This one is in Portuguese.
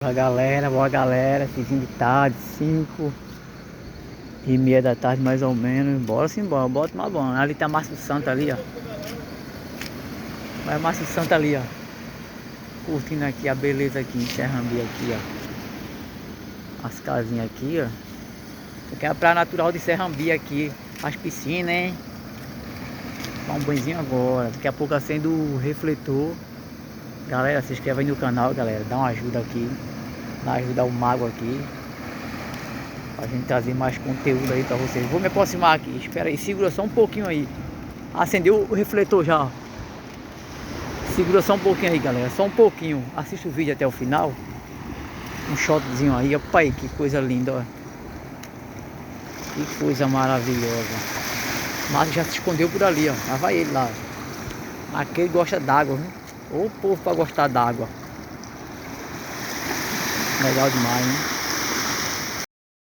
Boa galera, finzinho de tarde, 5h30 da tarde mais ou menos. Bora sim, bora tomar banho. Ali tá Márcio Santo ali, ó. Vai Márcio Santo ali, ó. Curtindo aqui a beleza aqui em Serrambi aqui, ó. As casinhas aqui, ó. Isso aqui é a praia natural de Serrambi aqui. As piscinas, hein? Dá um banhozinho agora. Daqui a pouco acende o refletor. Galera, se inscreve aí no canal, galera. Dá uma ajuda aqui. Dá uma ajuda ao mago aqui. Pra gente trazer mais conteúdo aí pra vocês. Vou me aproximar aqui, espera aí, segura só um pouquinho aí. Acendeu o refletor já, ó. Segura só um pouquinho aí, galera, só um pouquinho. Assista o vídeo até o final. Um shotzinho aí, opa aí, que coisa linda, ó. Que coisa maravilhosa. Mas já se escondeu por ali, ó. Lá vai ele lá. Aquele gosta d'água, viu? Ô povo pra gostar d'água. Legal demais, hein?